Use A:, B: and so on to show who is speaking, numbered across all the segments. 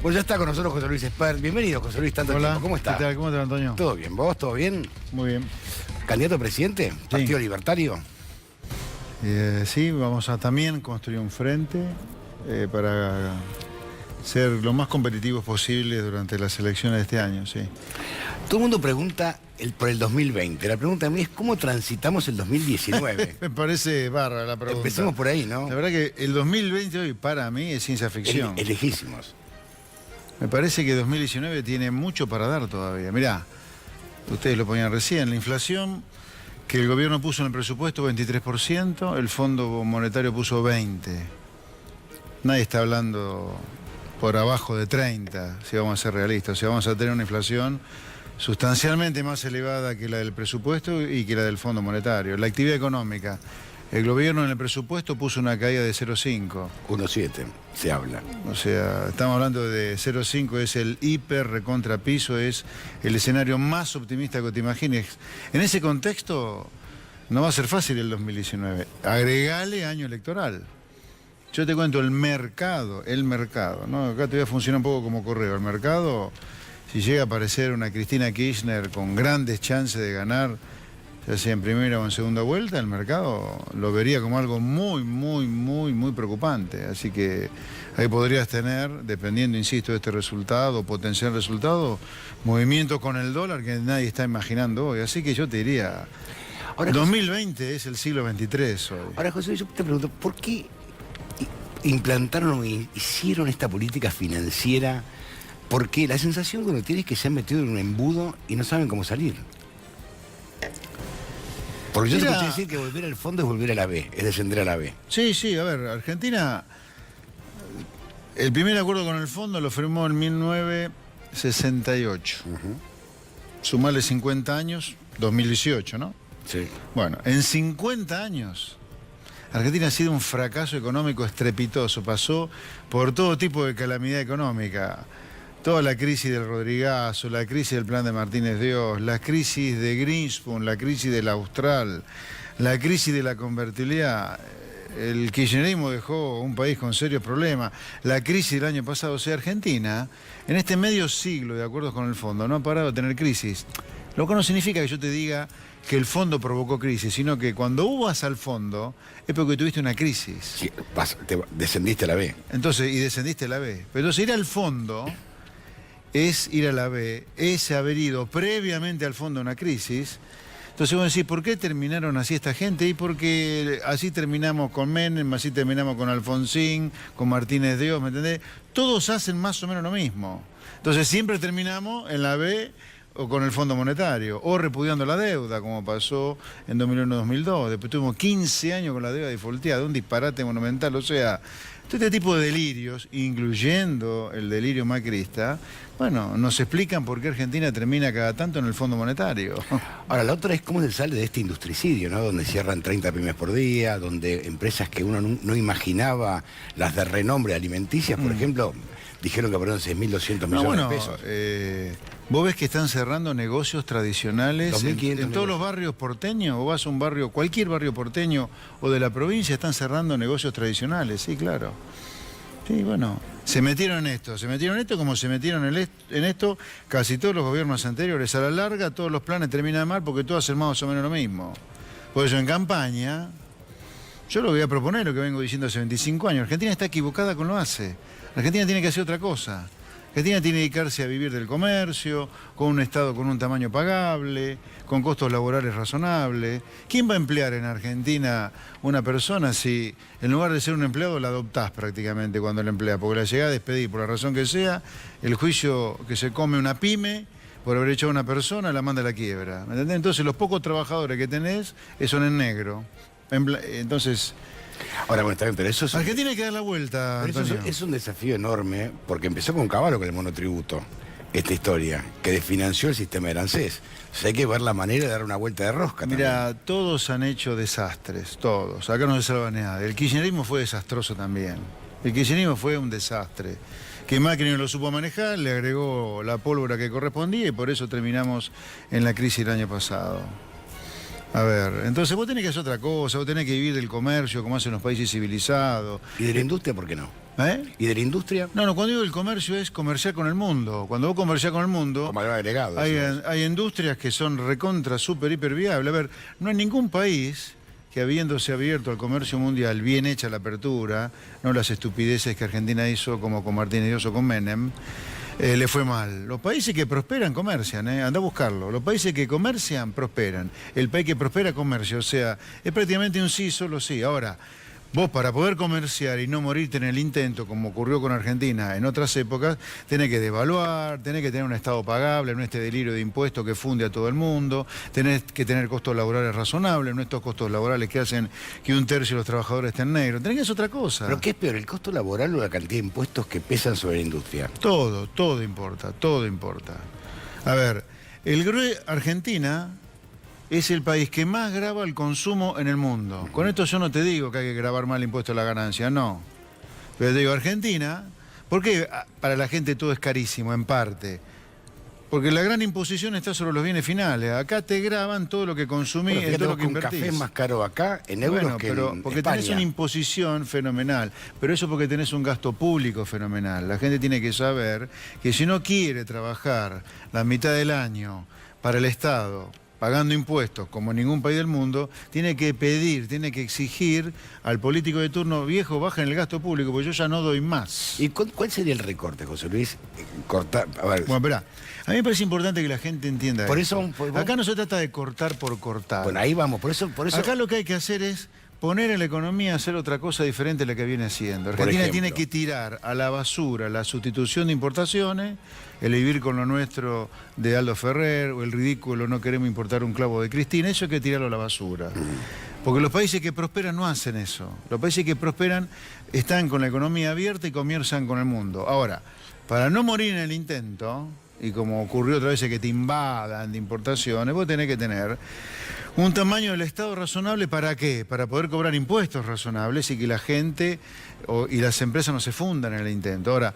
A: Bueno, ya está con nosotros José Luis Espert. Bienvenido, José Luis, tanto
B: Hola,
A: tiempo. ¿Cómo está?
B: ¿qué tal? ¿Cómo te va, Antonio?
A: ¿Todo bien? ¿Vos? ¿Todo bien?
B: Muy bien.
A: ¿Candidato a presidente? ¿Partido Libertario?
B: Sí, vamos a también construir un frente para ser lo más competitivos posible durante las elecciones de este año, sí.
A: Todo el mundo pregunta por el 2020. La pregunta a mí es ¿cómo transitamos el 2019?
B: Me parece bárbara la pregunta.
A: Empecemos por ahí, ¿no?
B: La verdad que el 2020 hoy para mí es ciencia ficción.
A: Es lejísimos.
B: Me parece que 2019 tiene mucho para dar todavía. Mirá, ustedes lo ponían recién, la inflación que el gobierno puso en el presupuesto 23%, el Fondo Monetario puso 20%. Nadie está hablando por abajo de 30%, si vamos a ser realistas. O sea, vamos a tener una inflación sustancialmente más elevada que la del presupuesto y que la del Fondo Monetario. La actividad económica, el gobierno en el presupuesto puso una caída de 0,5.
A: 1,7 se habla.
B: O sea, estamos hablando de 0,5, es el hiper recontrapiso, es el escenario más optimista que te imagines. En ese contexto no va a ser fácil el 2019. Agregale año electoral. Yo te cuento el mercado, ¿no? Acá te voy a funcionar un poco como correo. El mercado, si llega a aparecer una Cristina Kirchner con grandes chances de ganar, ya sea en primera o en segunda vuelta, el mercado lo vería como algo muy preocupante. Así que ahí podrías tener, dependiendo, insisto, de este resultado, potencial resultado, movimientos con el dólar que nadie está imaginando hoy. Así que yo te diría, ahora, 2020 es el siglo XXIII hoy.
A: Ahora, José, yo te pregunto, ¿por qué implantaron o hicieron esta política financiera? Porque la sensación que uno tiene es que se han metido en un embudo y no saben cómo salir. Porque yo te escuché decir que volver al fondo es volver a la B, es descender a la B.
B: Sí, a ver, Argentina, el primer acuerdo con el fondo lo firmó en 1968. Sumarle 50 años, 2018, ¿no?
A: Sí.
B: Bueno, en 50 años, Argentina ha sido un fracaso económico estrepitoso, pasó por todo tipo de calamidad económica. Toda la crisis del Rodrigazo, la crisis del plan de Martínez Dios, la crisis de Greenspoon, la crisis del Austral, la crisis de la convertibilidad. El kirchnerismo dejó un país con serios problemas. La crisis del año pasado, o sea, Argentina, en este medio siglo de acuerdos con el fondo, no ha parado de tener crisis. Lo que no significa que yo te diga que el fondo provocó crisis, sino que cuando vas al fondo es porque tuviste una crisis.
A: Sí, descendiste a la B.
B: Entonces, y descendiste a la B. Pero entonces ir al fondo es ir a la B, es haber ido previamente al fondo a una crisis. Entonces vos decís, ¿por qué terminaron así esta gente? Y porque así terminamos con Menem, así terminamos con Alfonsín, con Martínez Dios, ¿me entendés? Todos hacen más o menos lo mismo. Entonces siempre terminamos en la B o con el Fondo Monetario, o repudiando la deuda, como pasó en 2001-2002. Después tuvimos 15 años con la deuda defaulteada, un disparate monumental. O sea, todo este tipo de delirios, incluyendo el delirio macrista, bueno, nos explican por qué Argentina termina cada tanto en el Fondo Monetario.
A: Ahora, la otra es cómo se sale de este industricidio, ¿no? Donde cierran 30 pymes por día, donde empresas que uno no imaginaba, las de renombre alimenticias, por ejemplo, dijeron que perdieron 6.200 millones de pesos.
B: Vos ves que están cerrando negocios tradicionales en todos los barrios porteños, o vas a un barrio, cualquier barrio porteño o de la provincia, están cerrando negocios tradicionales, sí, claro. Sí, bueno, se metieron en esto como se metieron en esto casi todos los gobiernos anteriores. A la larga todos los planes terminan mal porque todos hacen más o menos lo mismo. Por eso en campaña, yo lo voy a proponer, lo que vengo diciendo hace 25 años. Argentina está equivocada con lo hace. Argentina tiene que hacer otra cosa. Argentina tiene que dedicarse a vivir del comercio, con un Estado con un tamaño pagable, con costos laborales razonables. ¿Quién va a emplear en Argentina una persona si en lugar de ser un empleado la adoptás prácticamente cuando la empleas? Porque la llegada a despedir, por la razón que sea, el juicio que se come una pyme por haber echado a una persona la manda a la quiebra. ¿Me entendés? Entonces los pocos trabajadores que tenés son en negro. Entonces...
A: Ahora, bueno, está bien, pero eso es...
B: Argentina hay que dar la vuelta, Antonio.
A: Eso es un desafío enorme, porque empezó con Cavallo con el monotributo, esta historia, que desfinanció el sistema de ANSES. O sea, hay que ver la manera de dar una vuelta de rosca.
B: Mira,
A: también.
B: Todos han hecho desastres, todos. Acá no se salva nada. El kirchnerismo fue desastroso también. El kirchnerismo fue un desastre. Que Macri no lo supo manejar, le agregó la pólvora que correspondía y por eso terminamos en la crisis del año pasado. A ver, entonces vos tenés que hacer otra cosa, vos tenés que vivir del comercio como hacen los países civilizados.
A: ¿Y de la industria por qué no? ¿Y de la industria?
B: No, cuando digo el comercio es comerciar con el mundo. Cuando vos comerciás con el mundo,
A: como valor agregado,
B: hay industrias que son recontra, súper, hiper viables. A ver, no hay ningún país que habiéndose abierto al comercio mundial, bien hecha la apertura, no las estupideces que Argentina hizo como con Martínez Díaz o con Menem, le fue mal. Los países que prosperan comercian, anda a buscarlo. Los países que comercian prosperan. El país que prospera comercia, o sea, es prácticamente un sí, solo sí. Ahora, vos para poder comerciar y no morirte en el intento, como ocurrió con Argentina en otras épocas, tenés que devaluar, tenés que tener un Estado pagable, no este delirio de impuestos que funde a todo el mundo, tenés que tener costos laborales razonables, no estos costos laborales que hacen que un tercio de los trabajadores estén negros. Tenés que hacer otra cosa.
A: ¿Pero qué es peor, el costo laboral o la cantidad de impuestos que pesan sobre la industria?
B: Todo importa, todo importa. A ver, Argentina es el país que más grava el consumo en el mundo. Con esto yo no te digo que hay que gravar mal el impuesto a la ganancia, no. Pero te digo, Argentina, ¿por qué para la gente todo es carísimo, en parte? Porque la gran imposición está sobre los bienes finales. Acá te graban todo lo que consumís, todo lo que invertís.
A: Un café es más caro acá en euros que en
B: porque
A: España.
B: Tenés una imposición fenomenal, pero eso porque tenés un gasto público fenomenal. La gente tiene que saber que si no quiere trabajar la mitad del año para el Estado, pagando impuestos como en ningún país del mundo, tiene que pedir, tiene que exigir al político de turno, viejo, bajen el gasto público, porque yo ya no doy más.
A: ¿Y cuál sería el recorte, José Luis? A ver.
B: Bueno, esperá. A mí me parece importante que la gente entienda
A: por
B: esto.
A: eso.
B: Acá no se trata de cortar por cortar.
A: Bueno, ahí vamos, por eso.
B: Acá lo que hay que hacer es poner en la economía a hacer otra cosa diferente a la que viene haciendo. Argentina tiene que tirar a la basura la sustitución de importaciones, el vivir con lo nuestro de Aldo Ferrer, o el ridículo no queremos importar un clavo de Cristina, eso hay que tirarlo a la basura. Porque los países que prosperan no hacen eso. Los países que prosperan están con la economía abierta y comienzan con el mundo. Ahora, para no morir en el intento, y como ocurrió otra vez que te invadan de importaciones, vos tenés que tener un tamaño del Estado razonable. ¿Para qué? Para poder cobrar impuestos razonables y que la gente y las empresas no se fundan en el intento. Ahora,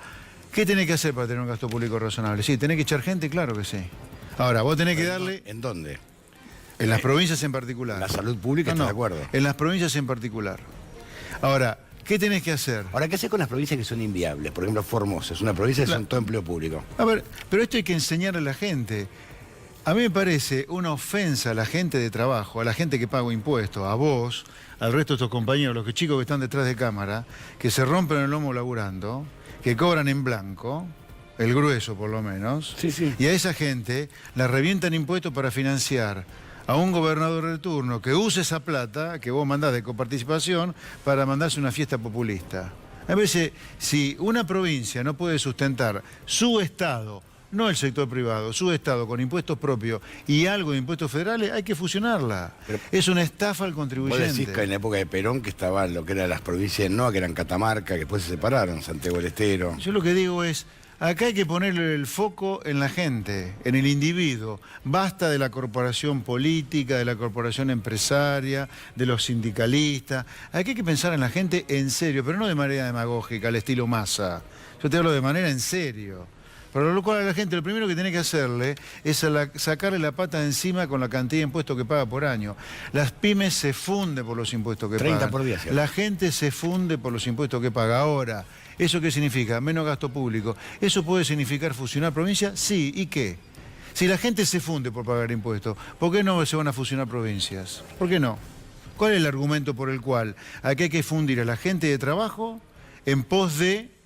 B: ¿qué tenés que hacer para tener un gasto público razonable? Sí, tenés que echar gente, claro que sí. Ahora, vos tenés que darle...
A: ¿En dónde?
B: En las provincias en particular.
A: La salud pública, ¿estás de acuerdo?
B: En las provincias en particular. Ahora, ¿qué tenés que hacer?
A: Ahora, ¿qué hacer con las provincias que son inviables? Por ejemplo, Formosa es una provincia que son todo empleo público.
B: A ver, pero esto hay que enseñarle a la gente. A mí me parece una ofensa a la gente de trabajo, a la gente que paga impuestos, a vos, al resto de estos compañeros, los chicos que están detrás de cámara, que se rompen el lomo laburando, que cobran en blanco, el grueso por lo menos,
A: sí.
B: Y a esa gente la revientan impuestos para financiar a un gobernador de turno que use esa plata que vos mandás de coparticipación para mandarse una fiesta populista. A veces, si una provincia no puede sustentar su Estado, no el sector privado, su Estado con impuestos propios y algo de impuestos federales, hay que fusionarla. Pero es una estafa al contribuyente.
A: Vos decís que en la época de Perón que estaban lo que eran las provincias no, que eran Catamarca, que después se separaron, Santiago del Estero.
B: Yo lo que digo es, acá hay que ponerle el foco en la gente, en el individuo. Basta de la corporación política, de la corporación empresaria, de los sindicalistas. Aquí hay que pensar en la gente en serio, pero no de manera demagógica, al estilo Massa. Yo te hablo de manera en serio. Para lo cual a la gente lo primero que tiene que hacerle es sacarle la pata de encima con la cantidad de impuestos que paga por año. Las pymes se funden por los impuestos que
A: 30
B: pagan.
A: por día. ¿Sí?
B: La gente se funde por los impuestos que paga. Ahora, ¿eso qué significa? Menos gasto público. ¿Eso puede significar fusionar provincias? Sí, ¿y qué? Si la gente se funde por pagar impuestos, ¿por qué no se van a fusionar provincias? ¿Por qué no? ¿Cuál es el argumento por el cual aquí hay que fundir a la gente de trabajo en pos de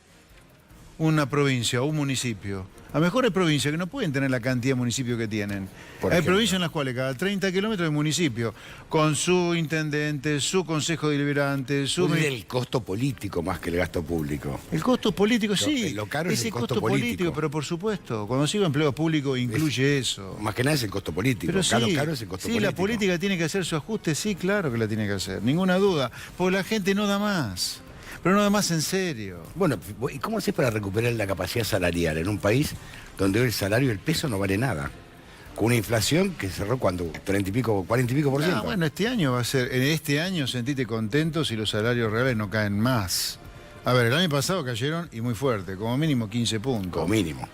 B: una provincia o un municipio? A lo mejor hay provincias que no pueden tener la cantidad de municipios que tienen. Hay provincias en las cuales cada 30 kilómetros hay municipio, con su intendente, su consejo deliberante, su...
A: el costo político más que el gasto público.
B: El costo político, sí.
A: Lo caro es el costo político.
B: Pero por supuesto, cuando sigo empleo público incluye eso.
A: Más que nada es el costo político.
B: Pero sí,
A: caro es el costo político.
B: Sí, la política tiene que hacer su ajuste, sí, claro que la tiene que hacer, ninguna duda. Porque la gente no da más. Pero no da más en serio.
A: Bueno, ¿y cómo haces para recuperar la capacidad salarial en un país donde hoy el salario y el peso no vale nada? Con una inflación que cerró cuando 30 y pico, 40 y pico por ciento.
B: Bueno, este año va a ser, en este año sentite contento si los salarios reales no caen más. A ver, el año pasado cayeron y muy fuerte, como mínimo 15 puntos.
A: Como mínimo.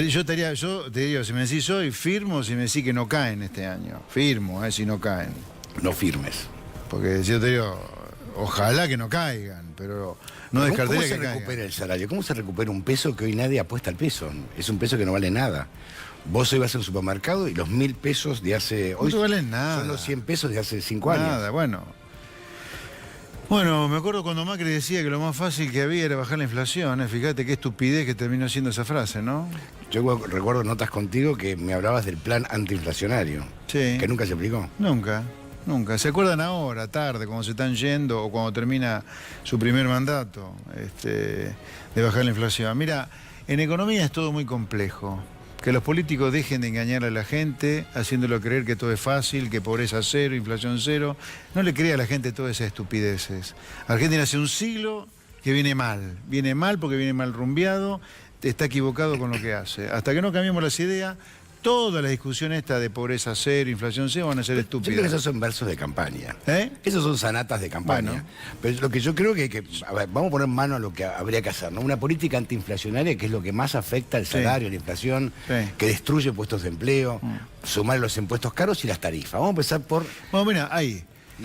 B: Yo te diría, si me decís hoy, firmo si me decís que no caen este año. Firmo, si no caen.
A: No firmes.
B: Porque yo te digo, ojalá que no caigan. pero no descartaría que caiga.
A: ¿Cómo se recupera el salario? ¿Cómo se recupera un peso que hoy nadie apuesta al peso? Es un peso que no vale nada. Vos hoy vas a un supermercado y los 1.000 pesos de hace... Hoy
B: no valen nada.
A: Son los 100 pesos de hace 5 años.
B: Nada, bueno. Bueno, me acuerdo cuando Macri decía que lo más fácil que había era bajar la inflación. Fíjate qué estupidez que terminó siendo esa frase, ¿no?
A: Yo recuerdo notas contigo que me hablabas del plan antiinflacionario.
B: Sí.
A: Que nunca se aplicó.
B: Nunca, nunca. ¿Se acuerdan ahora, tarde, cuando se están yendo o cuando termina su primer mandato de bajar la inflación? Mira, en economía es todo muy complejo. Que los políticos dejen de engañar a la gente, haciéndolo creer que todo es fácil, que pobreza cero, inflación cero. No le crea a la gente todas esas estupideces. Argentina hace un siglo que viene mal porque viene mal rumbeado, está equivocado con lo que hace. Hasta que no cambiemos las ideas, toda la discusión esta de pobreza cero, inflación cero van a ser estúpidas.
A: Yo creo que esos son versos de campaña.
B: ¿Eh?
A: Esos son sanatas de campaña. Bueno. Pero lo que yo creo que a ver, vamos a poner mano a lo que habría que hacer, ¿no? Una política antiinflacionaria que es lo que más afecta al salario, la inflación, que destruye puestos de empleo, sumar los impuestos caros y las tarifas. Vamos a empezar por...
B: Bueno, mira, ahí.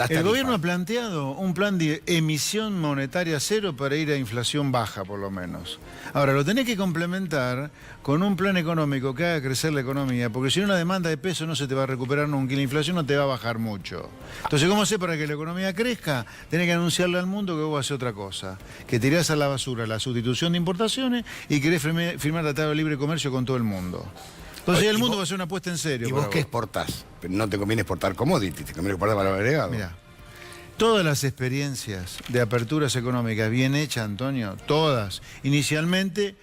B: El gobierno ha planteado un plan de emisión monetaria cero para ir a inflación baja, por lo menos. Ahora, lo tenés que complementar con un plan económico que haga crecer la economía, porque si no la demanda de peso no se te va a recuperar nunca y la inflación no te va a bajar mucho. Entonces, ¿cómo hacer para que la economía crezca? Tenés que anunciarle al mundo que vos haces otra cosa, que tirás a la basura la sustitución de importaciones y querés firmar tratado de libre comercio con todo el mundo. Entonces el mundo va a hacer una apuesta en serio.
A: ¿Y vos qué exportás? No te conviene exportar commodities, te conviene exportar valor agregado.
B: Mira, todas las experiencias de aperturas económicas bien hechas, Antonio, todas, inicialmente,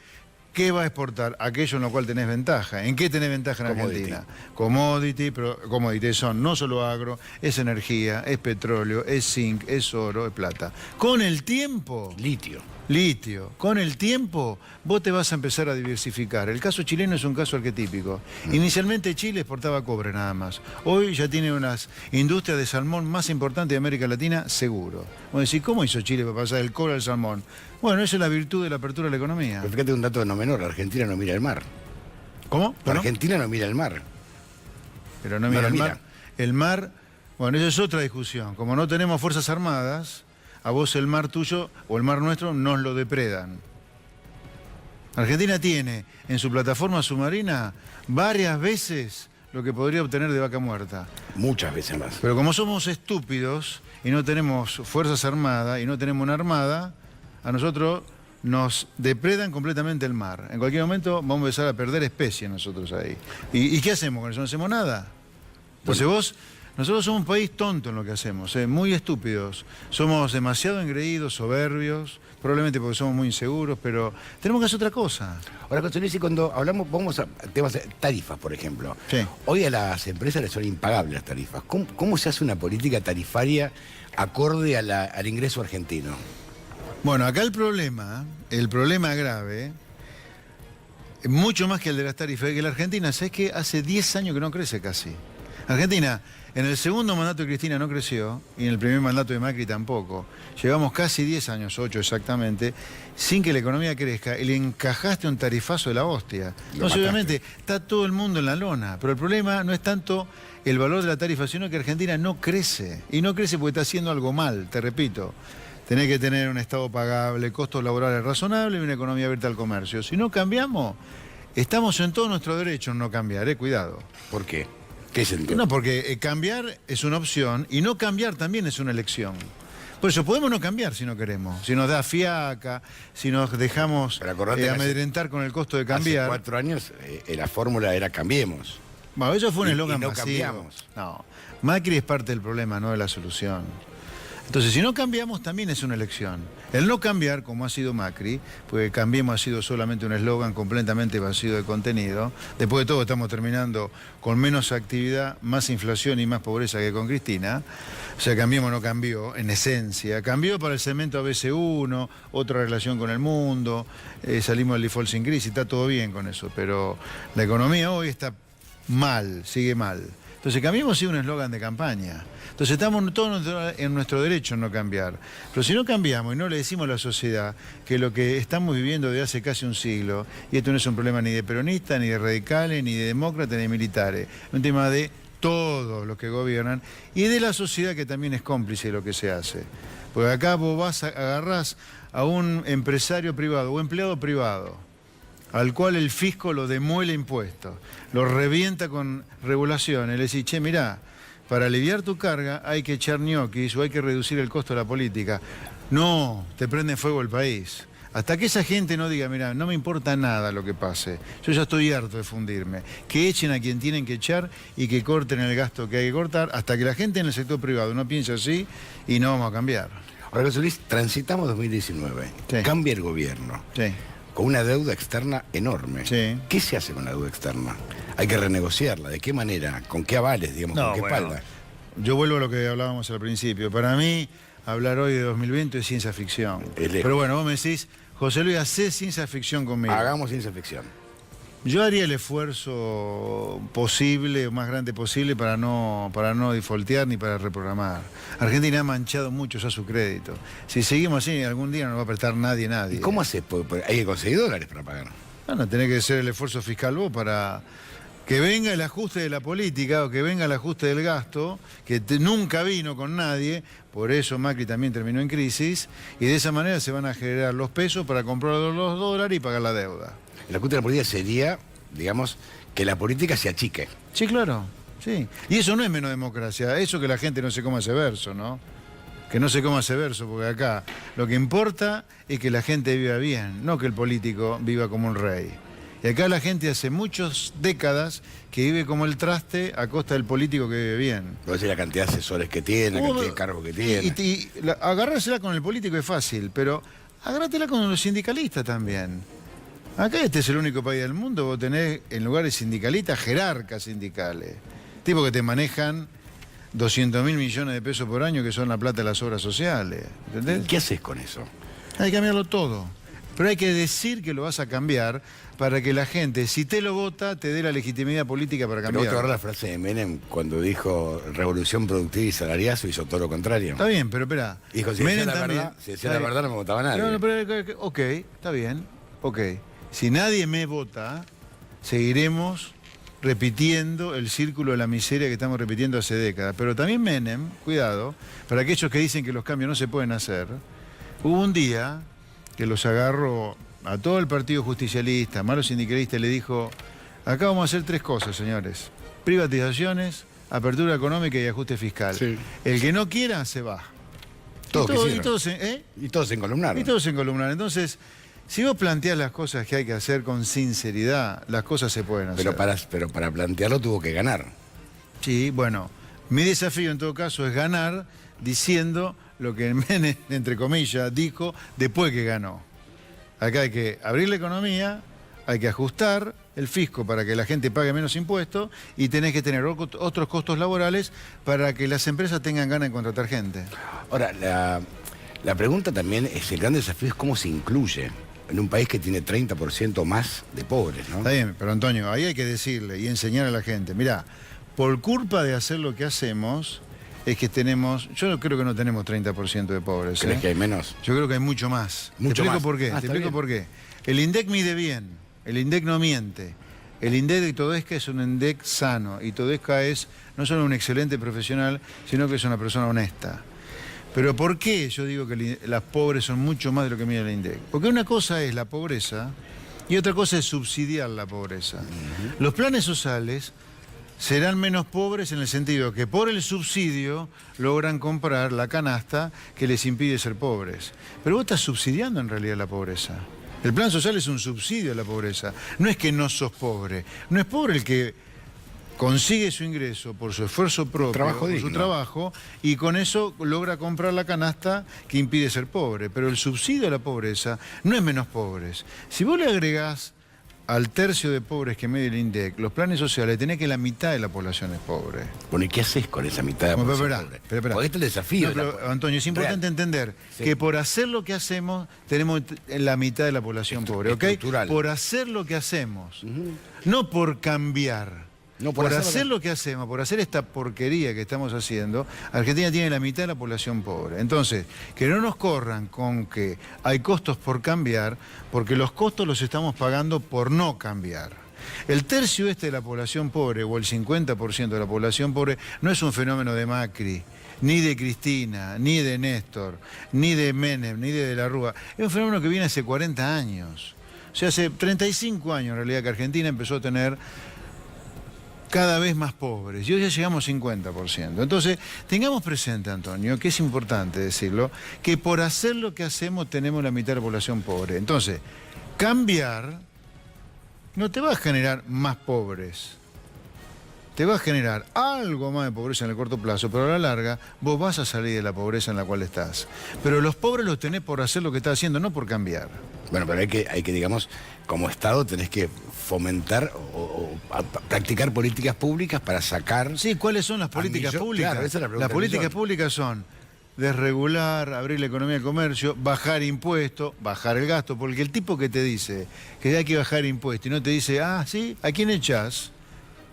B: ¿qué va a exportar? Aquello en lo cual tenés ventaja. ¿En qué tenés ventaja en Argentina? Commodity, pero commodity son no solo agro, es energía, es petróleo, es zinc, es oro, es plata. Con el tiempo... Litio. Con el tiempo vos te vas a empezar a diversificar. El caso chileno es un caso arquetípico. Inicialmente Chile exportaba cobre nada más. Hoy ya tiene unas industrias de salmón más importantes de América Latina, seguro. Vos decís, ¿cómo hizo Chile para pasar del cobre al salmón? Bueno, esa es la virtud de la apertura de la economía.
A: Pero fíjate un dato no menor, la Argentina no mira el mar.
B: ¿Cómo?
A: La Argentina no mira el mar.
B: Pero no mira el mar. El mar, bueno, esa es otra discusión. Como no tenemos fuerzas armadas... A vos el mar tuyo o el mar nuestro nos lo depredan. Argentina tiene en su plataforma submarina varias veces lo que podría obtener de vaca muerta.
A: Muchas veces más.
B: Pero como somos estúpidos y no tenemos fuerzas armadas y no tenemos una armada, a nosotros nos depredan completamente el mar. En cualquier momento vamos a empezar a perder especies nosotros ahí. ¿Y qué hacemos con eso? No hacemos nada. Entonces nosotros somos un país tonto en lo que hacemos, muy estúpidos. Somos demasiado engreídos, soberbios, probablemente porque somos muy inseguros, pero tenemos que hacer otra cosa.
A: Ahora, José Luis, y cuando hablamos, vamos a temas de tarifas, por ejemplo.
B: Sí.
A: Hoy a las empresas les son impagables las tarifas. ¿Cómo se hace una política tarifaria acorde al ingreso argentino?
B: Bueno, acá el problema grave, mucho más que el de las tarifas, es que la Argentina, ¿sabes qué? Hace 10 años que no crece casi. Argentina, en el segundo mandato de Cristina no creció, y en el primer mandato de Macri tampoco. Llevamos casi 10 años, 8 exactamente, sin que la economía crezca, y le encajaste un tarifazo de la hostia. Entonces, obviamente, está todo el mundo en la lona, pero el problema no es tanto el valor de la tarifa, sino que Argentina no crece. Y no crece porque está haciendo algo mal, te repito. Tenés que tener un Estado pagable, costos laborales razonables y una economía abierta al comercio. Si no cambiamos, estamos en todo nuestro derecho en no cambiar, cuidado.
A: ¿Por qué? ¿Qué sentido?
B: No, porque cambiar es una opción y no cambiar también es una elección. Por eso podemos no cambiar si no queremos. Si nos da fiaca, si nos dejamos amedrentar con el costo de cambiar.
A: Hace 4 años la fórmula era cambiemos.
B: Bueno, eso fue un eslogan
A: no
B: masivo.
A: Cambiamos.
B: No, Macri es parte del problema, no de la solución. Entonces, si no cambiamos, también es una elección. El no cambiar, como ha sido Macri, porque Cambiemos ha sido solamente un eslogan completamente vacío de contenido. Después de todo, estamos terminando con menos actividad, más inflación y más pobreza que con Cristina. O sea, Cambiemos no cambió, en esencia. Cambió para el cemento ABC1, otra relación con el mundo, salimos del default sin crisis, está todo bien con eso. Pero la economía hoy está mal, sigue mal. Entonces, Cambiemos sí un eslogan de campaña. Entonces, estamos todos en nuestro derecho en no cambiar. Pero si no cambiamos y no le decimos a la sociedad que lo que estamos viviendo desde hace casi un siglo, y esto no es un problema ni de peronistas, ni de radicales, ni de demócratas, ni de militares, es un tema de todos los que gobiernan, y de la sociedad que también es cómplice de lo que se hace. Porque acá vos agarrás a un empresario privado o empleado privado, al cual el fisco lo demuele impuestos, lo revienta con regulaciones, le decís, che, mirá, para aliviar tu carga hay que echar ñoquis o hay que reducir el costo de la política. No, te prende fuego el país. Hasta que esa gente no diga, mira, no me importa nada lo que pase, yo ya estoy harto de fundirme, que echen a quien tienen que echar y que corten el gasto que hay que cortar, hasta que la gente en el sector privado no piense así y no vamos a cambiar.
A: Ahora, José Luis, transitamos 2019,
B: Sí.
A: Cambia el gobierno,
B: Sí.
A: con una deuda externa enorme.
B: Sí.
A: ¿Qué se hace con la deuda externa? Hay que renegociarla, ¿de qué manera? ¿Con qué avales, digamos?
B: No,
A: ¿Con qué
B: bueno,
A: espalda?
B: yo vuelvo a lo que hablábamos al principio. Para mí, hablar hoy de 2020 es ciencia ficción.
A: Es lejos.
B: Pero bueno, vos me decís, José Luis, hacé ciencia ficción conmigo.
A: Hagamos ciencia ficción.
B: Yo haría el esfuerzo posible, o más grande posible, para no defaultear ni para reprogramar. Argentina ha manchado mucho ya su crédito. Si seguimos así, algún día no nos va a prestar nadie.
A: ¿Y cómo haces? Hay que conseguir dólares para pagar.
B: Bueno, tenés que hacer el esfuerzo fiscal vos para que venga el ajuste de la política o que venga el ajuste del gasto, que nunca vino con nadie, por eso Macri también terminó en crisis, y de esa manera se van a generar los pesos para comprar los dólares y pagar la deuda.
A: El ajuste de la política sería, digamos, que la política se achique.
B: Sí, claro, sí. Y eso no es menos democracia, eso que la gente no se coma ese verso, ¿no? Que no se coma ese verso, porque acá lo que importa es que la gente viva bien, no que el político viva como un rey. Y acá la gente hace muchas décadas que vive como el traste a costa del político que vive bien.
A: Puede decir la cantidad de asesores que tiene, la cantidad de cargos que tiene.
B: Agarrársela con el político es fácil, pero agárratela con los sindicalistas también. Acá este es el único país del mundo, vos tenés en lugares sindicalistas jerarcas sindicales, tipos que te manejan 200.000 millones de pesos por año, que son la plata de las obras sociales. ¿Entendés?
A: ¿Qué haces con eso?
B: Hay que cambiarlo todo. Pero hay que decir que lo vas a cambiar para que la gente, si te lo vota, te dé la legitimidad política para
A: Pero
B: cambiar.
A: vos te acordás la frase de Menem cuando dijo revolución productiva y salariazo, hizo todo lo contrario.
B: Está bien, pero espera.
A: Dijo, si decía la verdad, no me votaba nadie.
B: No, pero, ok, está bien, ok. Si nadie me vota, seguiremos repitiendo el círculo de la miseria que estamos repitiendo hace décadas. Pero también Menem, cuidado, para aquellos que dicen que los cambios no se pueden hacer, hubo un día que los agarró a todo el partido justicialista, malos sindicalistas, le dijo, acá vamos a hacer tres cosas, señores. Privatizaciones, apertura económica y ajuste fiscal.
A: Sí.
B: El que no quiera, se va.
A: Todos
B: todos
A: se encolumnaron.
B: Y todos en columnar. Entonces, si vos planteás las cosas que hay que hacer con sinceridad, las cosas se pueden hacer.
A: Pero para plantearlo tuvo que ganar.
B: Sí, bueno, mi desafío en todo caso es ganar diciendo lo que Menem, entre comillas, dijo después que ganó. Acá hay que abrir la economía, hay que ajustar el fisco para que la gente pague menos impuestos y tenés que tener otros costos laborales para que las empresas tengan ganas de contratar gente.
A: Ahora, la pregunta también es, el gran desafío es cómo se incluye en un país que tiene 30% más de pobres, ¿no?
B: Está bien, pero Antonio, ahí hay que decirle y enseñar a la gente, mirá, por culpa de hacer lo que hacemos, es que tenemos, yo creo que no tenemos 30% de pobres.
A: ¿Crees que hay menos?
B: Yo creo que hay mucho más.
A: Mucho
B: Te explico
A: más.
B: por qué.
A: Ah,
B: Te explico por qué. El INDEC mide bien, el INDEC no miente. El INDEC de Todesca es un INDEC sano y Todesca es no solo un excelente profesional, sino que es una persona honesta. Pero ¿por qué yo digo que las pobres son mucho más de lo que mide el INDEC? Porque una cosa es la pobreza y otra cosa es subsidiar la pobreza. Los planes sociales serán menos pobres en el sentido que por el subsidio logran comprar la canasta que les impide ser pobres. Pero vos estás subsidiando en realidad la pobreza. El plan social es un subsidio a la pobreza. No es que no sos pobre. No es pobre el que consigue su ingreso por su esfuerzo propio, por su trabajo, y con eso logra comprar la canasta que impide ser pobre. Pero el subsidio a la pobreza no es menos pobres. Si vos le agregás al tercio de pobres que mide el INDEC, los planes sociales, tenés que la mitad de la población es pobre.
A: Bueno, ¿y qué haces con esa mitad de la población pobre?
B: Espera.
A: Porque este es el desafío.
B: No, pero, Antonio, es importante entender que por hacer lo que hacemos, tenemos la mitad de la población pobre, ¿ok? Por hacer lo que hacemos, no por cambiar.
A: No,
B: por hacer lo que hacemos, por hacer esta porquería que estamos haciendo, Argentina tiene la mitad de la población pobre. Entonces, que no nos corran con que hay costos por cambiar, porque los costos los estamos pagando por no cambiar. El tercio de la población pobre, o el 50% de la población pobre, no es un fenómeno de Macri, ni de Cristina, ni de Néstor, ni de Menem, ni de la Rúa. Es un fenómeno que viene hace 40 años. O sea, hace 35 años en realidad que Argentina empezó a tener cada vez más pobres, y hoy ya llegamos 50%. Entonces, tengamos presente, Antonio, que es importante decirlo, que por hacer lo que hacemos tenemos la mitad de la población pobre. Entonces, cambiar no te va a generar más pobres, te va a generar algo más de pobreza en el corto plazo, pero a la larga vos vas a salir de la pobreza en la cual estás. Pero los pobres los tenés por hacer lo que estás haciendo, no por cambiar.
A: Bueno, pero hay que, digamos, como Estado tenés que fomentar o practicar políticas públicas para sacar...
B: Sí, ¿cuáles son las políticas públicas?
A: Claro, esa es la pregunta.
B: Las políticas públicas son desregular, abrir la economía de comercio, bajar impuestos, bajar el gasto, porque el tipo que te dice que hay que bajar impuestos y no te dice, ah, sí, ¿a quién echás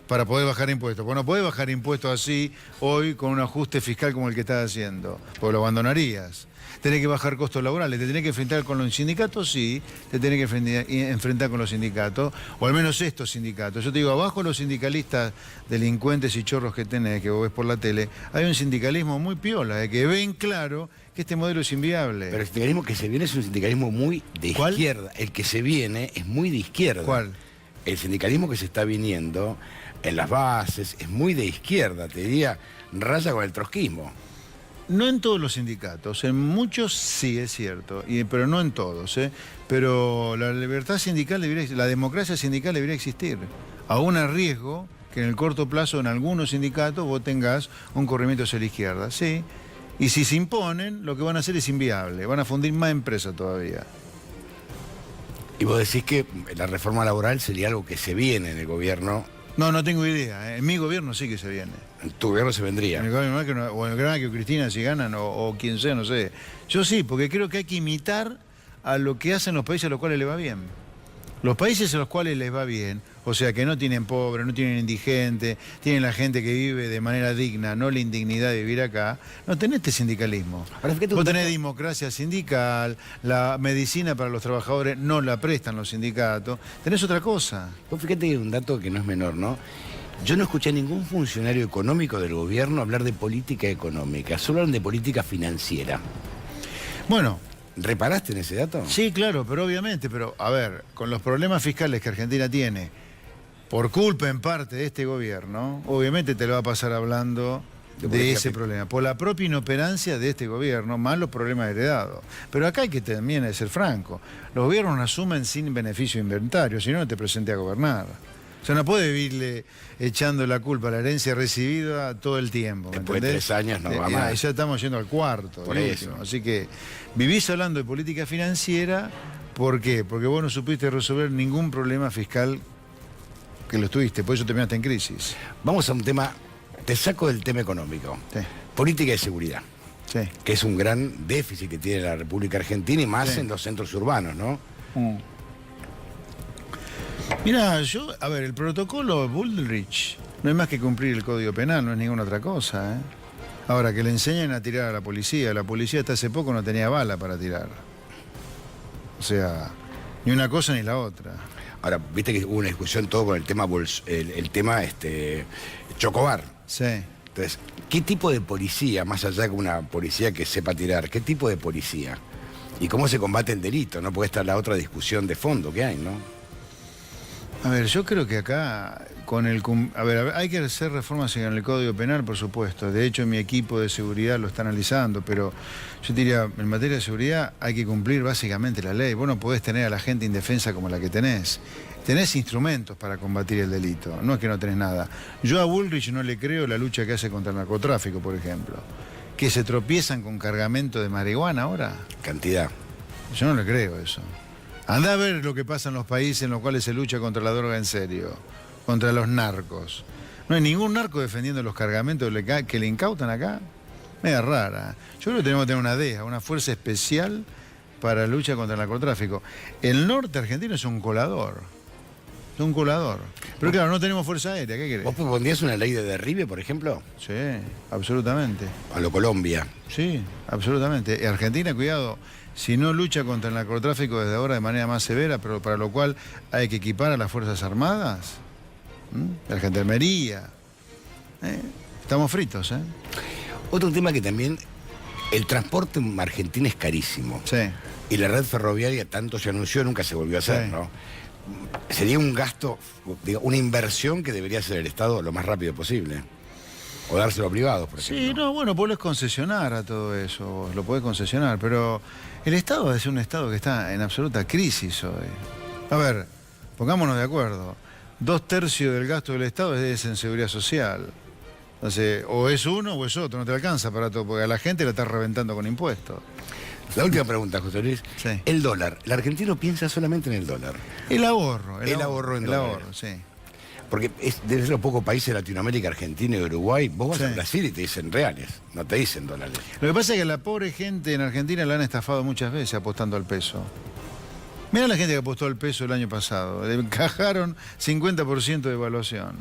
B: para poder bajar impuestos? Pues no podés bajar impuestos así hoy con un ajuste fiscal como el que estás haciendo, porque lo abandonarías. Tenés que bajar costos laborales, te tenés que enfrentar con los sindicatos, sí, te tenés que enfrentar con los sindicatos, o al menos estos sindicatos. Yo te digo, abajo los sindicalistas delincuentes y chorros que tenés, que vos ves por la tele, hay un sindicalismo muy piola, que ven claro que este modelo es inviable.
A: Pero el sindicalismo que se viene es un sindicalismo muy de izquierda. El que se viene es muy de izquierda.
B: ¿Cuál?
A: El sindicalismo que se está viniendo en las bases es muy de izquierda, te diría, raya con el trotskismo.
B: No en todos los sindicatos, en muchos sí es cierto, pero no en todos. Pero la libertad sindical la democracia sindical debería existir, aún a riesgo que en el corto plazo en algunos sindicatos vos tengas un corrimiento hacia la izquierda, sí. Y si se imponen, lo que van a hacer es inviable, van a fundir más empresas todavía.
A: Y vos decís que la reforma laboral sería algo que se viene en el gobierno.
B: No, no tengo idea. En mi gobierno sí que se viene.
A: En tu gobierno se vendría.
B: En el gobierno o en el gobierno que Cristina si ganan o quien sea, no sé. Yo sí, porque creo que hay que imitar a lo que hacen los países a los cuales les va bien. Los países a los cuales les va bien, o sea que no tienen pobres, no tienen indigentes, tienen la gente que vive de manera digna, no la indignidad de vivir acá, no tenés este sindicalismo. Vos tenés democracia sindical, la medicina para los trabajadores no la prestan los sindicatos, tenés otra cosa.
A: Vos fíjate que un dato que no es menor, ¿no? Yo no escuché a ningún funcionario económico del gobierno hablar de política económica, solo hablan de política financiera.
B: Bueno,
A: ¿reparaste en ese dato?
B: Sí, claro, pero obviamente, pero a ver, con los problemas fiscales que Argentina tiene, por culpa en parte de este gobierno, obviamente te lo va a pasar hablando de ese problema, por la propia inoperancia de este gobierno, más los problemas heredados. Pero acá hay que también ser franco, los gobiernos no asumen sin beneficio inventario, si no, no te presenté a gobernar. O sea, no puede vivirle echando la culpa a la herencia recibida todo el tiempo.
A: Después de 3 años no va más.
B: Ya estamos yendo al cuarto.
A: Por eso.
B: Así que vivís hablando de política financiera, ¿por qué? Porque vos no supiste resolver ningún problema fiscal que lo tuviste, por eso terminaste en crisis.
A: Vamos a un tema, te saco del tema económico.
B: Sí.
A: Política de seguridad.
B: Sí.
A: Que es un gran déficit que tiene la República Argentina y más en los centros urbanos, ¿no?
B: Mirá, a ver, el protocolo Bullrich no es más que cumplir el Código Penal, no es ninguna otra cosa, ¿eh? Ahora, que le enseñen a tirar a la policía hasta hace poco no tenía bala para tirar. O sea, ni una cosa ni la otra.
A: Ahora, viste que hubo una discusión todo con el tema Chocobar.
B: Sí.
A: Entonces, ¿qué tipo de policía, más allá de una policía que sepa tirar, qué tipo de policía? ¿Y cómo se combate el delito? No puede estar la otra discusión de fondo que hay, ¿no?
B: A ver, yo creo que acá, hay que hacer reformas en el Código Penal, por supuesto. De hecho, mi equipo de seguridad lo está analizando, pero yo diría, en materia de seguridad hay que cumplir básicamente la ley. Vos no podés tener a la gente indefensa como la que tenés. Tenés instrumentos para combatir el delito, no es que no tenés nada. Yo a Bullrich no le creo la lucha que hace contra el narcotráfico, por ejemplo. Que se tropiezan con cargamento de marihuana ahora.
A: Cantidad.
B: Yo no le creo eso. Andá a ver lo que pasa en los países en los cuales se lucha contra la droga en serio, contra los narcos. No hay ningún narco defendiendo los cargamentos que le incautan acá. Media rara. Yo creo que tenemos que tener una DEA, una fuerza especial para la lucha contra el narcotráfico. El norte argentino es un colador. Es un colador. Pero claro, no tenemos fuerza aérea, ¿qué querés?
A: ¿Vos propondrías una ley de derribe, por ejemplo?
B: Sí, absolutamente.
A: A lo Colombia.
B: Sí, absolutamente. Argentina, cuidado, si no lucha contra el narcotráfico desde ahora de manera más severa, pero para lo cual hay que equipar a las Fuerzas Armadas, la Gendarmería. Estamos fritos, ¿eh?
A: Otro tema que también, el transporte en Argentina es carísimo.
B: Sí.
A: Y la red ferroviaria tanto se anunció, nunca se volvió a hacer,
B: Sí.
A: ¿no? Sería un gasto, digo, una inversión que debería hacer el Estado lo más rápido posible. O dárselo a privados, por ejemplo.
B: Sí, no, bueno, podés concesionar a todo eso, lo podés concesionar, pero el Estado es un Estado que está en absoluta crisis hoy. A ver, pongámonos de acuerdo, 2/3 del gasto del Estado es en seguridad social. Entonces, o es uno o es otro, no te alcanza para todo, porque a la gente la está reventando con impuestos.
A: La última pregunta, José Luis.
B: Sí.
A: El dólar. El argentino piensa solamente en el dólar.
B: El ahorro.
A: El ahorro en dólares.
B: ahorro, sí.
A: Porque de los pocos países de Latinoamérica, Argentina y Uruguay, vos vas
B: Sí.
A: a Brasil y te dicen reales, no te dicen dólares.
B: Lo que pasa es que a la pobre gente en Argentina la han estafado muchas veces apostando al peso. Mirá la gente que apostó al peso el año pasado. Le encajaron 50% de evaluación.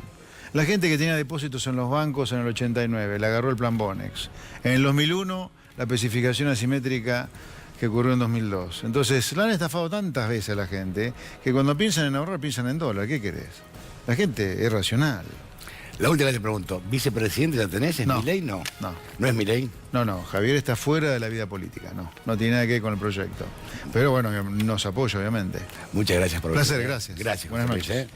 B: La gente que tenía depósitos en los bancos en el 89, le agarró el plan Bonex. En el 2001, la especificación asimétrica que ocurrió en 2002. Entonces, la han estafado tantas veces a la gente que cuando piensan en ahorrar, piensan en dólar. ¿Qué querés? La gente es racional.
A: La última vez te pregunto, ¿vicepresidente la tenés? ¿Es
B: No.
A: Milei? No.
B: No.
A: ¿No es Milei?
B: No, Javier está fuera de la vida política, no tiene nada que ver con el proyecto. Pero bueno, nos apoya, obviamente.
A: Muchas gracias por
B: Placer,
A: venir.
B: gracias.
A: Gracias.
B: Buenas
A: José Luis,
B: noches.